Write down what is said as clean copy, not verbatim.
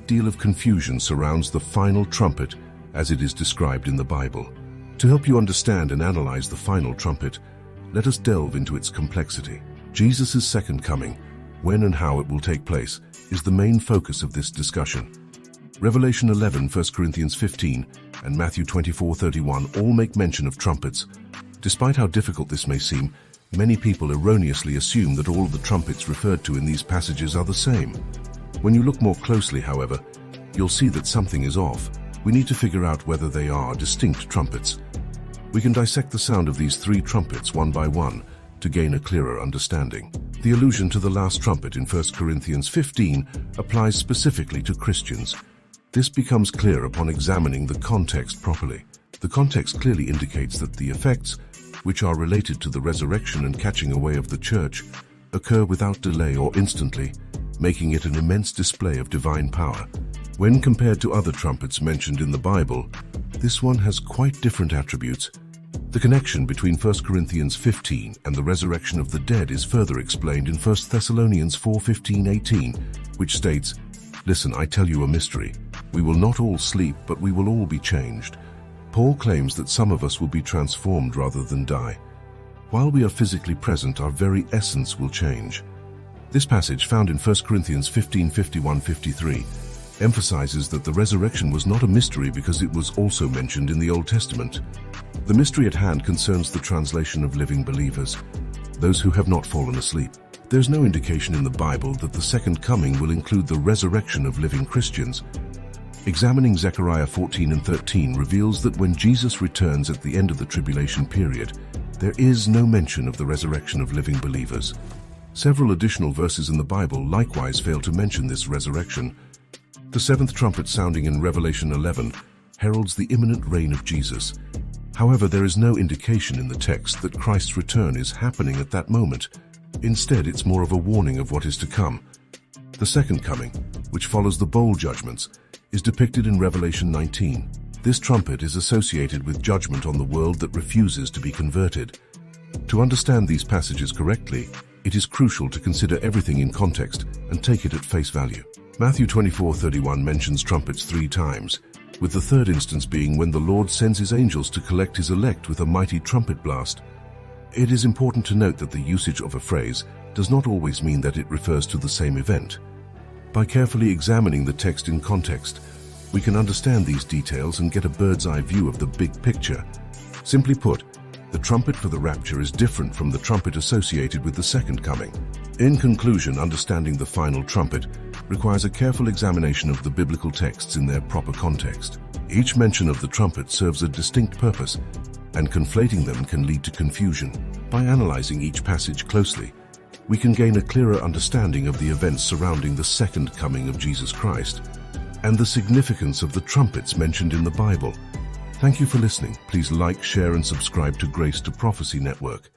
great deal of confusion surrounds the final trumpet as it is described in the Bible. To help you understand and analyze the final trumpet, let us delve into its complexity. Jesus' second coming, when and how it will take place, is the main focus of this discussion. Revelation 11, 1 Corinthians 15, and Matthew 24:31 all make mention of trumpets. Despite how difficult this may seem, many people erroneously assume that all of the trumpets referred to in these passages are the same. When you look more closely, however, you'll see that something is off. We need to figure out whether they are distinct trumpets. We can dissect the sound of these three trumpets one by one to gain a clearer understanding. The allusion to the last trumpet in 1 Corinthians 15 applies specifically to Christians. This becomes clear upon examining the context properly. The context clearly indicates that the effects, which are related to the resurrection and catching away of the church, occur without delay or instantly, making it an immense display of divine power. When compared to other trumpets mentioned in the Bible, this one has quite different attributes. The connection between 1 Corinthians 15 and the resurrection of the dead is further explained in 1 Thessalonians 4:15-18, which states, "Listen, I tell you a mystery. We will not all sleep, but we will all be changed." Paul claims that some of us will be transformed rather than die. While we are physically present, our very essence will change. This passage, found in 1 Corinthians 15:51-53, emphasizes that the resurrection was not a mystery because it was also mentioned in the Old Testament. The mystery at hand concerns the translation of living believers, those who have not fallen asleep. There's no indication in the Bible that the second coming will include the resurrection of living Christians. Examining Zechariah 14:13 reveals that when Jesus returns at the end of the tribulation period, there is no mention of the resurrection of living believers. Several additional verses in the Bible likewise fail to mention this resurrection. The seventh trumpet sounding in Revelation 11 heralds the imminent reign of Jesus. However, there is no indication in the text that Christ's return is happening at that moment. Instead, it's more of a warning of what is to come. The second coming, which follows the bowl judgments, is depicted in Revelation 19. This trumpet is associated with judgment on the world that refuses to be converted. To understand these passages correctly, it is crucial to consider everything in context and take it at face value. Matthew 24:31 mentions trumpets 3 times, with the third instance being when the Lord sends his angels to collect his elect with a mighty trumpet blast. It is important to note that the usage of a phrase does not always mean that it refers to the same event. By carefully examining the text in context, we can understand these details and get a bird's-eye view of the big picture. Simply put, the trumpet for the rapture is different from the trumpet associated with the second coming. In conclusion, understanding the final trumpet requires a careful examination of the biblical texts in their proper context. Each mention of the trumpet serves a distinct purpose, and conflating them can lead to confusion. By analyzing each passage closely, we can gain a clearer understanding of the events surrounding the second coming of Jesus Christ and the significance of the trumpets mentioned in the Bible. Thank you for listening. Please like, share, and subscribe to Grace to Prophecy Network.